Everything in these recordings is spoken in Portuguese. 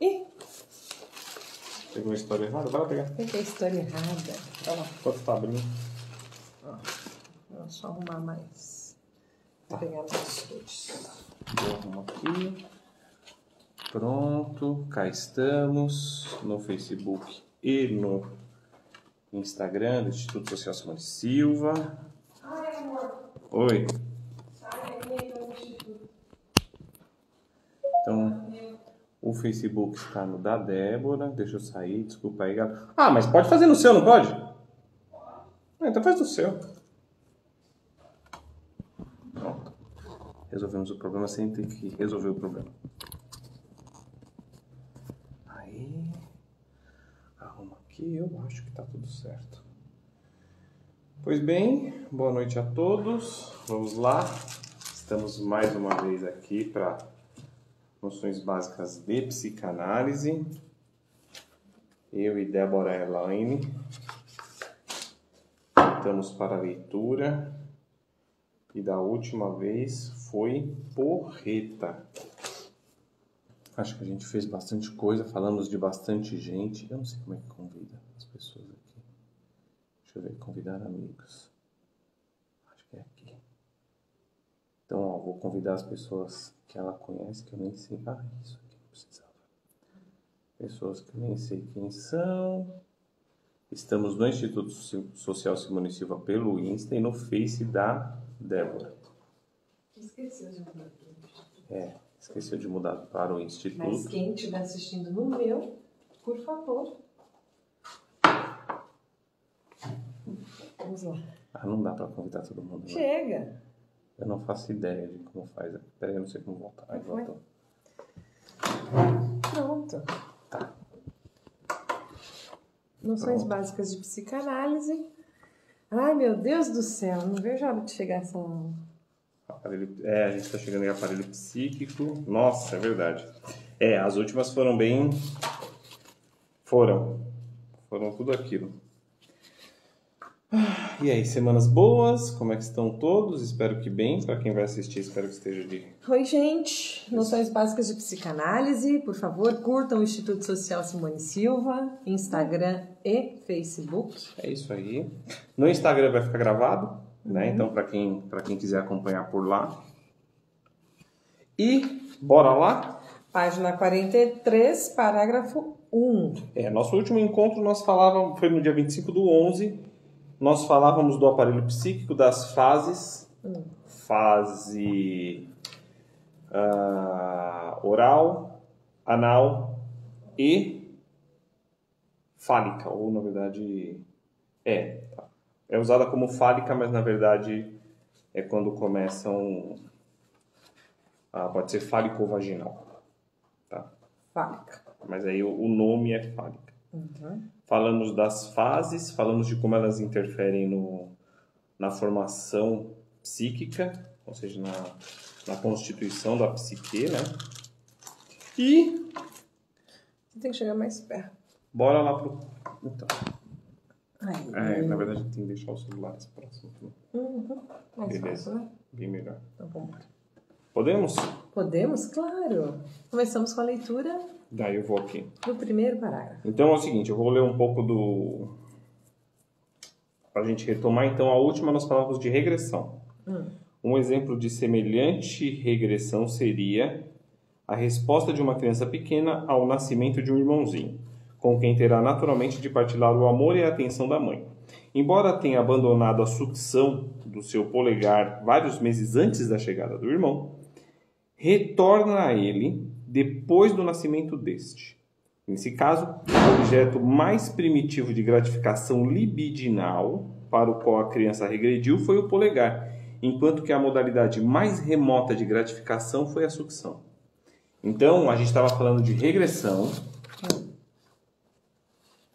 Ih! Pegou a história errada? Vai lá pegar. Peguei a história errada. Olha lá. Quanto tá abrindo? Ó, vou só arrumar mais. Vou pegar mais dois. Vou arrumar aqui. Pronto, cá estamos no Facebook e no Instagram do Instituto Social Simone Silva. Ai, amor. Oi. Sai aí do Instituto. Então, o Facebook está no da Débora. Deixa eu sair, desculpa aí, galera. Ah, mas pode fazer no seu, não pode? Ah, então faz no seu. Pronto. Resolvemos o problema sem ter que resolver o problema. Aí. Arruma aqui, eu acho que tá tudo certo. Pois bem, boa noite a todos. Vamos lá. Estamos mais uma vez aqui para noções básicas de psicanálise. Eu e Débora Elaine. Estamos para a leitura. E da última vez foi porreta. Acho que a gente fez bastante coisa, falamos de bastante gente. Eu não sei como é que convida as pessoas aqui. Deixa eu ver, convidar amigos. Acho que é aqui. Então, ó, vou convidar as pessoas que ela conhece, que eu nem sei. Ah, isso aqui não precisava. Pessoas que eu nem sei quem são. Estamos no Instituto Social Simone Silva pelo Insta e no Face da Débora. Esqueceu de mudar. Esqueceu de mudar para o Instituto. Mas quem estiver assistindo no meu, por favor. Vamos lá. Ah, não dá para convidar todo mundo. Né? Chega. Eu não faço ideia de como faz. Peraí, eu não sei como voltar. Aí voltou. Pronto. Tá. Noções básicas de psicanálise. Ai, meu Deus do céu, não vejo a hora de chegar essa aula. A gente está chegando em aparelho psíquico. Nossa, é verdade. As últimas foram bem... Foram tudo aquilo. E aí, semanas boas? Como é que estão todos? Espero que bem. Para quem vai assistir, espero que esteja de... Oi, gente. Noções básicas de psicanálise. Por favor, curtam o Instituto Social Simone Silva, Instagram e Facebook. É isso aí. No Instagram vai ficar gravado, né? Então, para quem quiser acompanhar por lá. E bora lá? Página 43, parágrafo 1. Nosso último encontro foi no dia 25/11. Nós falávamos do aparelho psíquico, das fases. Fase oral, anal e fálica. Ou, na verdade, é usada como fálica, mas, na verdade, é quando começam... pode ser fálico-vaginal. Tá? Fálica. Mas aí o nome é fálica. Uhum. Falamos das fases, falamos de como elas interferem na formação psíquica, ou seja, na constituição da psique, né? E... Você tem que chegar mais perto. Bora lá pro... Então. Aí. Na verdade, tem que deixar o celular mais próximo. Mais Beleza. fácil, né? Bem melhor. Então, vamos lá. Podemos? Podemos? Claro. Começamos com a leitura Daí eu vou aqui. do primeiro parágrafo. Então é o seguinte, eu vou ler um pouco para a gente retomar. Então, a última nós falamos de regressão. Um exemplo de semelhante regressão seria a resposta de uma criança pequena ao nascimento de um irmãozinho, com quem terá naturalmente de partilhar o amor e a atenção da mãe. Embora tenha abandonado a sucção do seu polegar vários meses antes da chegada do irmão, retorna a ele depois do nascimento deste. Nesse caso, o objeto mais primitivo de gratificação libidinal para o qual a criança regrediu foi o polegar, enquanto que a modalidade mais remota de gratificação foi a sucção. Então, a gente estava falando de regressão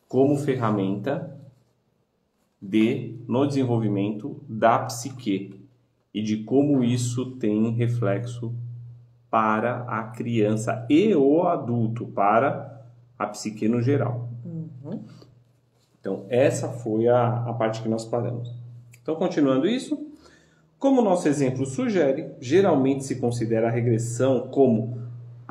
como ferramenta no desenvolvimento da psique e de como isso tem reflexo para a criança e o adulto, para a psique no geral. Então, essa foi a parte que nós paramos. Então, continuando isso, como nosso exemplo sugere, geralmente se considera a regressão como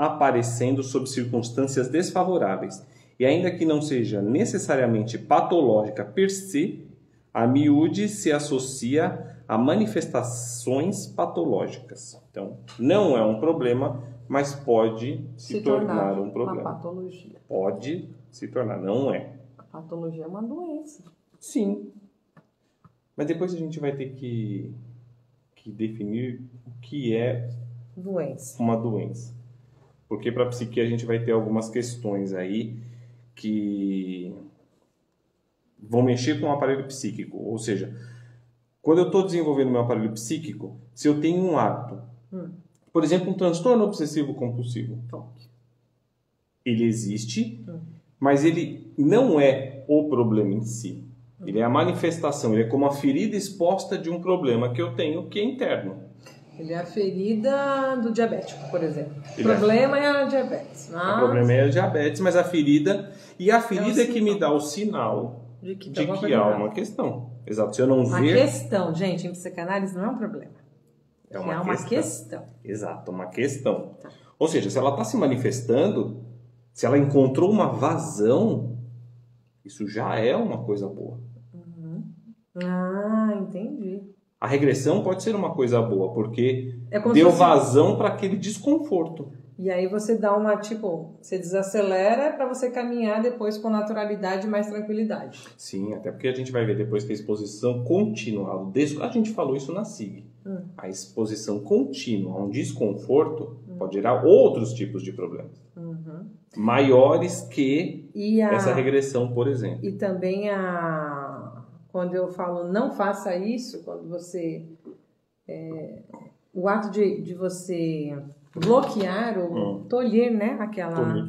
aparecendo sob circunstâncias desfavoráveis. E ainda que não seja necessariamente patológica per se, a miúde se associa a manifestações patológicas. Então, não é um problema, mas pode se tornar um problema. Uma patologia. Pode se tornar, não é. A patologia é uma doença. Sim. Mas depois a gente vai ter que definir o que é uma doença. Porque para a psique a gente vai ter algumas questões aí que vão mexer com o aparelho psíquico. Ou seja, quando eu estou desenvolvendo meu aparelho psíquico, se eu tenho um hábito, por exemplo, um transtorno obsessivo compulsivo, ele existe, mas ele não é o problema em si. Ele é a manifestação, ele é como a ferida exposta de um problema que eu tenho que é interno. Ele é a ferida do diabético, por exemplo. O problema é a diabetes. O problema é a diabetes, mas a ferida... E a ferida é que me dá o sinal de que há uma questão. Exato. Se eu não ver... A questão, gente, em psicanálise não é um problema. É uma questão. Exato, uma questão. Tá. Ou seja, se ela está se manifestando, se ela encontrou uma vazão, isso já é uma coisa boa. Ah, entendi. A regressão pode ser uma coisa boa, porque deu vazão para aquele desconforto. E aí você dá você desacelera para você caminhar depois com naturalidade e mais tranquilidade. Sim, até porque a gente vai ver depois que a exposição contínua, a gente falou isso na SIG, a exposição contínua a um desconforto pode gerar outros tipos de problemas. Maiores que essa regressão, por exemplo. E também quando eu falo não faça isso, quando você... o ato de você bloquear ou tolher, né?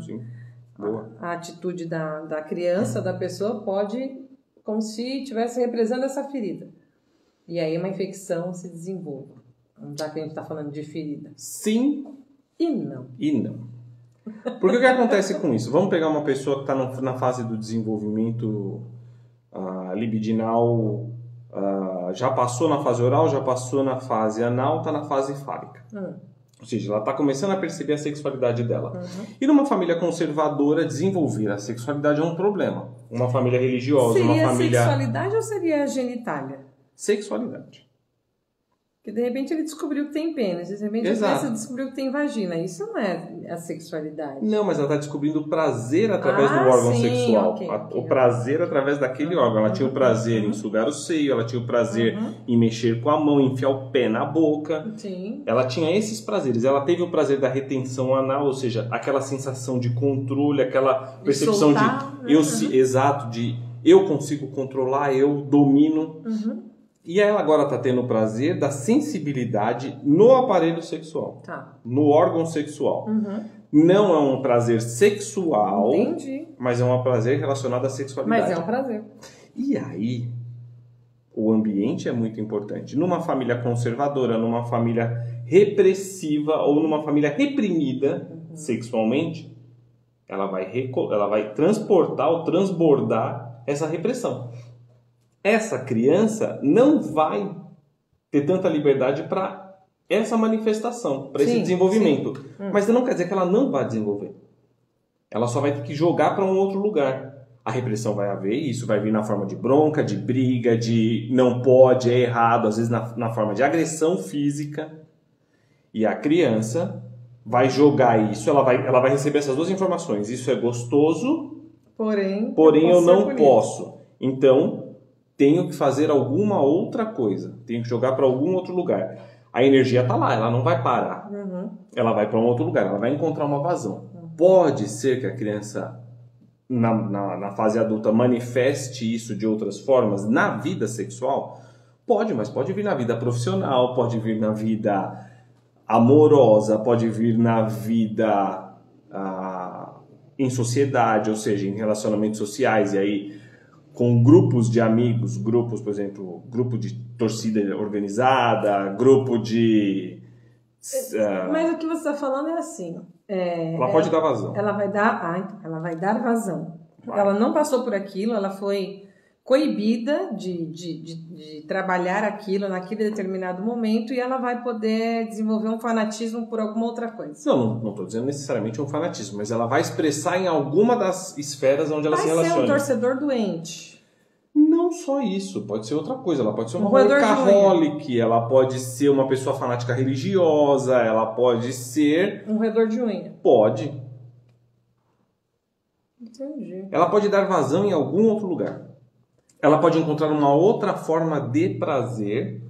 Sim. Boa. A atitude da criança, da pessoa, pode como se estivesse represando essa ferida. E aí uma infecção se desenvolve. Já que a gente está falando de ferida. Sim. E não. Porque o que acontece com isso? Vamos pegar uma pessoa que está na fase do desenvolvimento libidinal, já passou na fase oral, já passou na fase anal, está na fase fálica. Ou seja, ela está começando a perceber a sexualidade dela. E numa família conservadora, desenvolver a sexualidade é um problema. Uma família religiosa, seria uma família... sexualidade ou seria genitália? Sexualidade. Porque de repente ele descobriu que tem pênis, de repente a criança descobriu que tem vagina. Isso não é a sexualidade. Não, mas ela está descobrindo o prazer através do órgão sexual. O prazer através daquele órgão. Ela tinha o prazer em sugar o seio, ela tinha o prazer em mexer com a mão, enfiar o pé na boca. Sim. Ela tinha esses prazeres. Ela teve o prazer da retenção anal, ou seja, aquela sensação de controle, aquela percepção exato, de eu consigo controlar, eu domino. E ela agora está tendo o prazer da sensibilidade no aparelho sexual, no órgão sexual. Não é um prazer sexual, mas é um prazer relacionado à sexualidade. Mas é um prazer. E aí, o ambiente é muito importante. Numa família conservadora, numa família repressiva ou numa família reprimida sexualmente, ela vai transportar ou transbordar essa repressão. Essa criança não vai ter tanta liberdade para essa manifestação, para esse desenvolvimento. Mas não quer dizer que ela não vai desenvolver. Ela só vai ter que jogar para um outro lugar. A repressão vai haver, e isso vai vir na forma de bronca, de briga, de não pode, é errado, às vezes na forma de agressão física. E a criança vai jogar isso, ela vai receber essas duas informações. Isso é gostoso, porém eu não posso. Então... tenho que fazer alguma outra coisa. Tenho que jogar para algum outro lugar. A energia está lá, ela não vai parar. Ela vai para um outro lugar, ela vai encontrar uma vazão. Pode ser que a criança, na fase adulta, manifeste isso de outras formas na vida sexual? Pode, mas pode vir na vida profissional, pode vir na vida amorosa, pode vir na vida em sociedade, ou seja, em relacionamentos sociais, e aí... com grupos de amigos, por exemplo, grupo de torcida organizada, grupo de... Mas o que você está falando é assim... ela pode dar vazão. Ela vai dar vazão. Ela não passou por aquilo, ela foi coibida de trabalhar aquilo naquele determinado momento e ela vai poder desenvolver um fanatismo por alguma outra coisa. Não estou dizendo necessariamente um fanatismo, mas ela vai expressar em alguma das esferas onde ela se relaciona. Vai ser um torcedor doente. Não só isso, pode ser outra coisa. Ela pode ser uma workaholic, ela pode ser uma pessoa fanática religiosa, ela pode ser... Um roedor de unha. Pode. Entendi. Ela pode dar vazão em algum outro lugar. Ela pode encontrar uma outra forma de prazer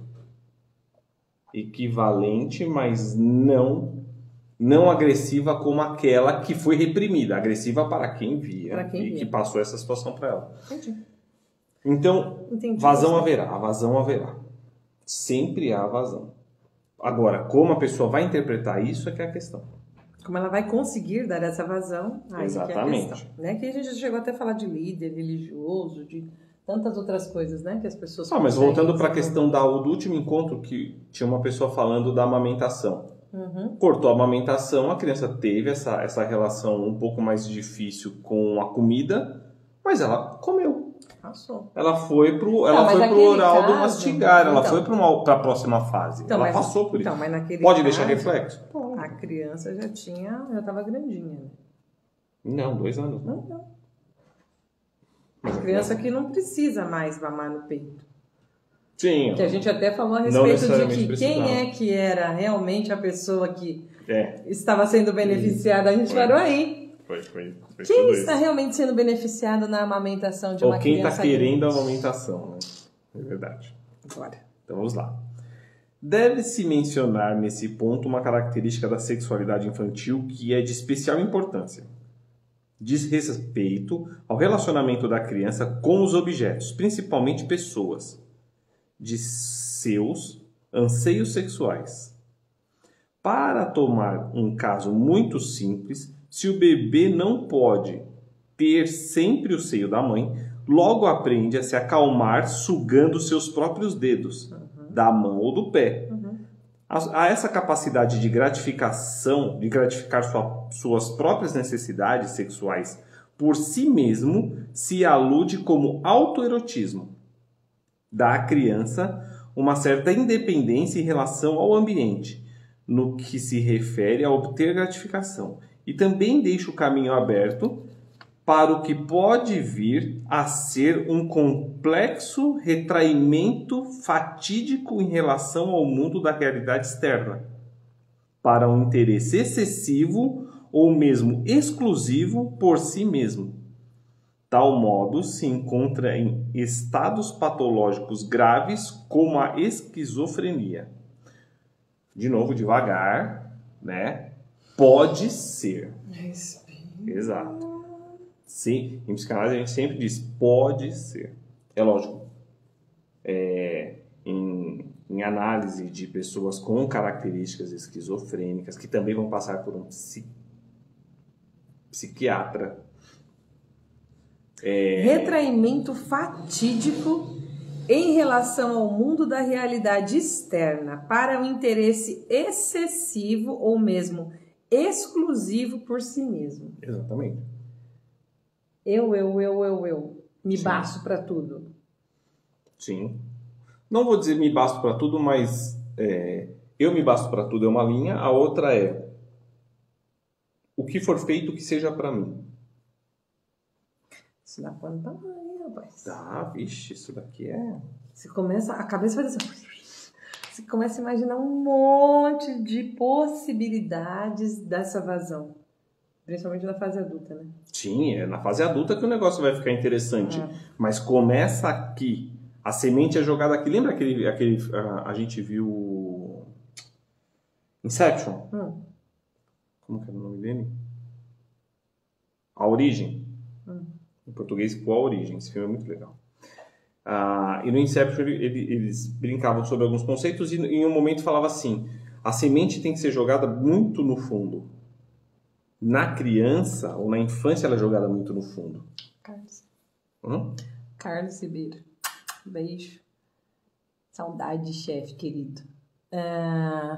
equivalente, mas não agressiva como aquela que foi reprimida. Agressiva para quem via que passou essa situação para ela. Entendi. Então, vazão haverá. Sempre há vazão. Agora, como a pessoa vai interpretar isso é que é a questão. Como ela vai conseguir dar essa vazão, aí exatamente. Que é a questão. Né? Que a gente já chegou até a falar de líder religioso, de tantas outras coisas, né? Que as pessoas... mas voltando para a questão do último encontro, que tinha uma pessoa falando da amamentação. Uhum. Cortou a amamentação, a criança teve essa relação um pouco mais difícil com a comida, mas ela comeu. Passou. Ela foi pro oral do mastigar, ela foi para a próxima fase. Então, ela passou por isso. Mas naquele Pode deixar reflexo? A criança já estava grandinha. Né? Não, 2 anos. Não. A criança que não precisa mais mamar no peito. Sim. Que a gente até falou a respeito de que quem é que era realmente a pessoa que estava sendo beneficiada. A gente parou aí. Foi quem está realmente sendo beneficiado na amamentação de uma criança? Ou quem está querendo a amamentação, né? É verdade. Bora. Então vamos lá. Deve-se mencionar nesse ponto uma característica da sexualidade infantil que é de especial importância. Diz respeito ao relacionamento da criança com os objetos, principalmente pessoas, de seus anseios sexuais. Para tomar um caso muito simples, se o bebê não pode ter sempre o seio da mãe, logo aprende a se acalmar sugando seus próprios dedos, da mão ou do pé. A essa capacidade de gratificação, de gratificar suas próprias necessidades sexuais por si mesmo, se alude como autoerotismo. Dá à criança uma certa independência em relação ao ambiente, no que se refere a obter gratificação, e também deixa o caminho aberto para o que pode vir a ser um complexo retraimento fatídico em relação ao mundo da realidade externa, para um interesse excessivo ou mesmo exclusivo por si mesmo. Tal modo se encontra em estados patológicos graves como a esquizofrenia. De novo, devagar, né? Pode ser. Exato. Sim, em psicanálise a gente sempre diz, pode ser. É lógico. Em análise de pessoas com características esquizofrênicas, que também vão passar por um psiquiatra. Retraimento fatídico em relação ao mundo da realidade externa, para um interesse excessivo ou mesmo exclusivo por si mesmo. Exatamente. Eu. Me basto para tudo. Sim. Não vou dizer me basto para tudo, mas eu me basto para tudo é uma linha, a outra é o que for feito que seja para mim. Isso dá pano pra mãe, rapaz. Vixe, isso daqui é... Você começa, a cabeça faz assim... Você começa a imaginar um monte de possibilidades dessa vazão. Principalmente na fase adulta, né? Sim, é na fase adulta que o negócio vai ficar interessante. Mas começa aqui. A semente é jogada aqui. Lembra aquele a gente viu... Inception? Como que era o nome dele? A Origem. Em português, A Origem. Esse filme é muito legal. E no Inception eles brincavam sobre alguns conceitos e em um momento falava assim, a semente tem que ser jogada muito no fundo. Na criança ou na infância ela é jogada muito no fundo. Carlos Ribeiro. Beijo. Saudade, chefe querido.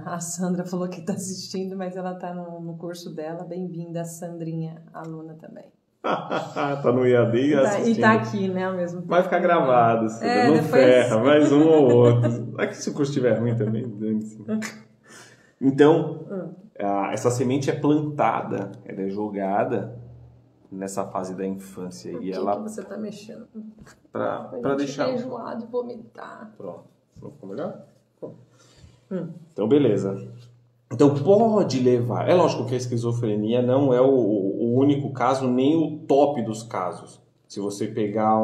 A Sandra falou que está assistindo, mas ela está no curso dela. Bem-vinda, Sandrinha, aluna também. Tá no EAD e assistindo. E tá aqui, né, ao mesmo tempo. Vai ficar gravado, não ferra, mais um ou outro. Aqui se o curso estiver ruim também, dane-se. Então, essa semente é plantada, ela é jogada nessa fase da infância. Por e que ela que você tá mexendo? Pra deixar enjoado e vomitar. Pronto. Não ficou melhor? Então, beleza. Então, pode levar. É lógico que a esquizofrenia não é o único caso, nem o top dos casos. Se você pegar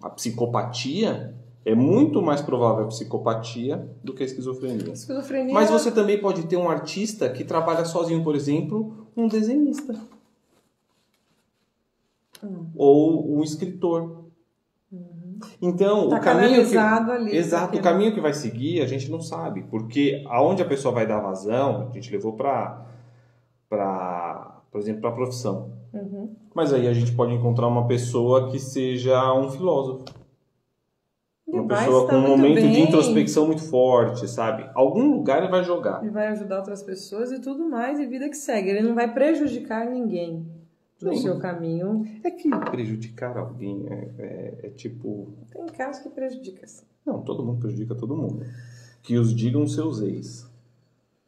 a psicopatia, é muito mais provável a psicopatia do que a esquizofrenia. Mas você também pode ter um artista que trabalha sozinho, por exemplo, um desenhista. Ou um escritor. Então, tá o caminho ali, o caminho que vai seguir, a gente não sabe, porque aonde a pessoa vai dar vazão, a gente levou por exemplo, para a profissão. Mas aí a gente pode encontrar uma pessoa que seja um filósofo. Uma pessoa com um momento de introspecção muito forte, sabe? Algum lugar ele vai jogar. Ele vai ajudar outras pessoas e tudo mais, e vida que segue. Ele não vai prejudicar ninguém no seu caminho. É que prejudicar alguém é tipo... Tem casos que prejudica, sim. Não, todo mundo prejudica todo mundo. Que os digam seus ex.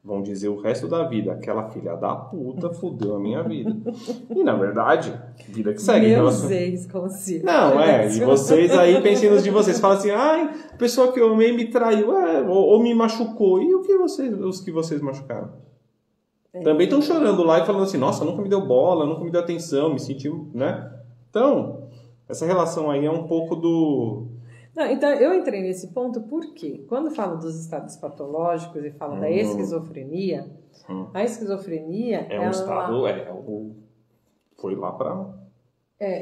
Vão dizer o resto da vida, aquela filha da puta fudeu a minha vida. E na verdade, vida que segue. Meus ex, como se... Não, e vocês aí pensem nos de vocês. Falam assim, ai, a pessoa que eu amei me traiu, ou me machucou. E os que vocês machucaram? Também estão chorando lá e falando assim, nossa, nunca me deu bola, nunca me deu atenção, me senti, né? Então, essa relação aí é um pouco do... Não, então, eu entrei nesse ponto porque, quando falo dos estados patológicos e falo da esquizofrenia, a esquizofrenia... É um estado, foi lá pra...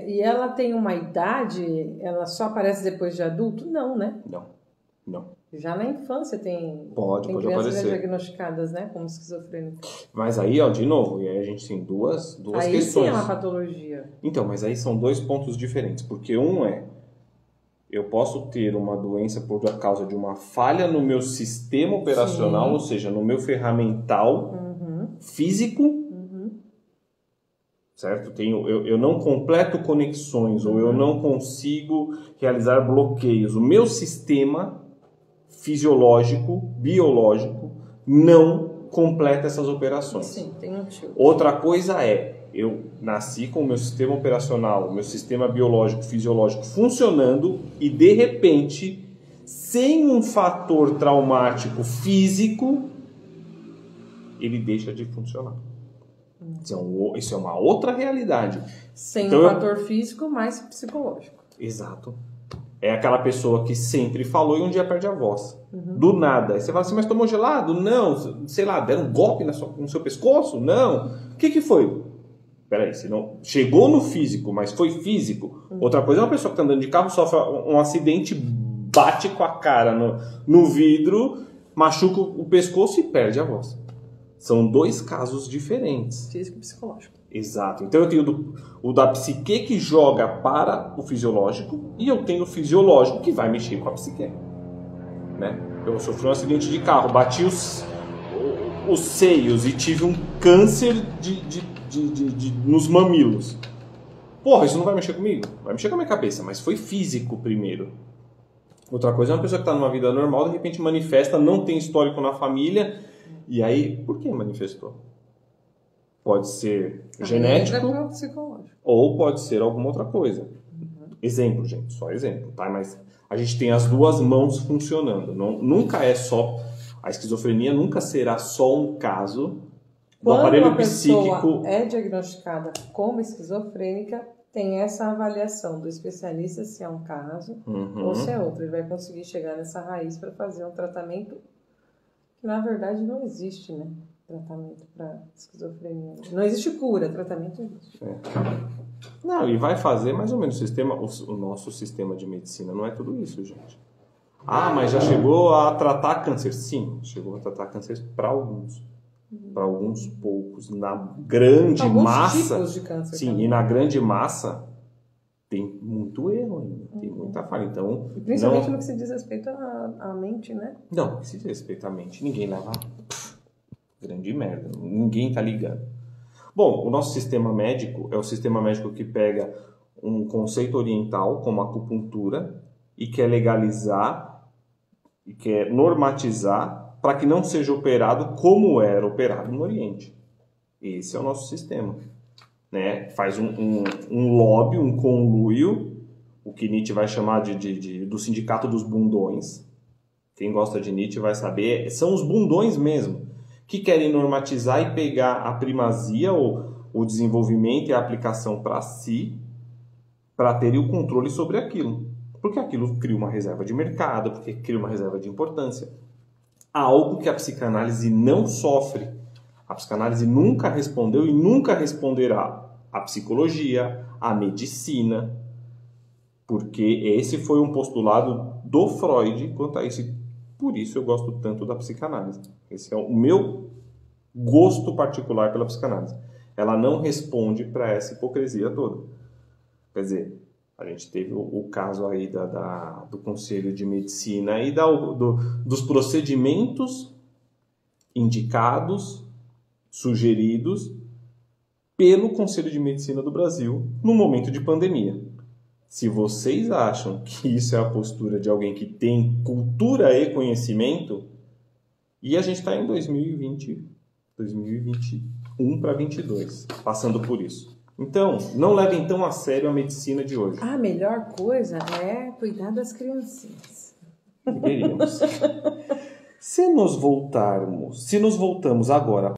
e ela tem uma idade, ela só aparece depois de adulto? Não, né? Não. Já na infância tem crianças aparecer. Diagnosticadas, né, como esquizofrênicas. Mas aí, de novo, e aí a gente tem duas aí questões. Sim é uma patologia. Então, mas aí são dois pontos diferentes, porque eu posso ter uma doença por causa de uma falha no meu sistema operacional, ou seja, no meu ferramental físico, certo? Eu não completo conexões, ou eu não consigo realizar bloqueios. O meu sistema fisiológico, biológico, não completa essas operações. Sim, tem um motivo. Outra coisa eu nasci com o meu sistema operacional, o meu sistema biológico, fisiológico funcionando e, de repente, sem um fator traumático físico, ele deixa de funcionar. Isso é uma outra realidade. Sem um fator físico, mais psicológico. Exato. É aquela pessoa que sempre falou e um dia perde a voz. Do nada. Aí você fala assim, mas tomou gelado? Não. Sei lá, deram um golpe no seu pescoço? Não. O que foi? Peraí, se não... Chegou no físico, mas foi físico. Outra coisa é uma pessoa que está andando de carro, sofre um acidente, bate com a cara no vidro, machuca o pescoço e perde a voz. São dois casos diferentes. Físico e psicológico. Exato. Então eu tenho o da psique que joga para o fisiológico e eu tenho o fisiológico que vai mexer com a psique. Né? Eu sofri um acidente de carro, bati os seios e tive um câncer nos mamilos. Porra, isso não vai mexer comigo? Vai mexer com a minha cabeça, mas foi físico primeiro. Outra coisa é uma pessoa que está numa vida normal, de repente manifesta, não tem histórico na família, e aí, por que manifestou? Pode ser genético ou pode ser alguma outra coisa. Exemplo, gente, só exemplo, tá? Mas a gente tem as duas mãos funcionando. Nunca é só... A esquizofrenia nunca será só um caso do aparelho psíquico. Quando uma pessoa é diagnosticada como esquizofrênica, tem essa avaliação do especialista se é um caso ou se é outro. Ele vai conseguir chegar nessa raiz para fazer um tratamento que, na verdade, não existe, né? Tratamento para esquizofrenia. Não existe cura, tratamento existe. Não, e vai fazer mais ou menos o nosso sistema de medicina. Não é tudo isso, gente. Ah, mas já chegou a tratar câncer? Sim, chegou a tratar câncer para alguns. Para alguns poucos. Na grande alguns massa... tipos de câncer. Sim, também. E na grande massa tem muito erro ainda. Tem muita falha. Então, e principalmente no que se diz respeito à mente, né? Não, no que se diz respeito à mente, ninguém leva... grande merda. Ninguém tá ligando. Bom, o nosso sistema médico é o sistema médico que pega um conceito oriental, como a acupuntura, e quer legalizar, e quer normatizar, para que não seja operado como era operado no Oriente. Esse é o nosso sistema. Né? Faz um lobby, um conluio, o que Nietzsche vai chamar do sindicato dos bundões. Quem gosta de Nietzsche vai saber, são os bundões mesmo, que querem normatizar e pegar a primazia, o desenvolvimento e a aplicação para si, para terem o controle sobre aquilo. Porque aquilo cria uma reserva de mercado, porque cria uma reserva de importância. Algo que a psicanálise não sofre. A psicanálise nunca respondeu e nunca responderá à psicologia, à medicina, porque esse foi um postulado do Freud quanto a isso. Por isso eu gosto tanto da psicanálise. Esse é o meu gosto particular pela psicanálise. Ela não responde para essa hipocrisia toda. Quer dizer, a gente teve o caso aí do Conselho de Medicina e dos procedimentos indicados, sugeridos pelo Conselho de Medicina do Brasil no momento de pandemia. Se vocês acham que isso é a postura de alguém que tem cultura e conhecimento, e a gente está em 2021 para 2022, passando por isso. Então, não levem tão a sério a medicina de hoje. A melhor coisa é cuidar das criancinhas. Deveríamos. Se nos voltamos agora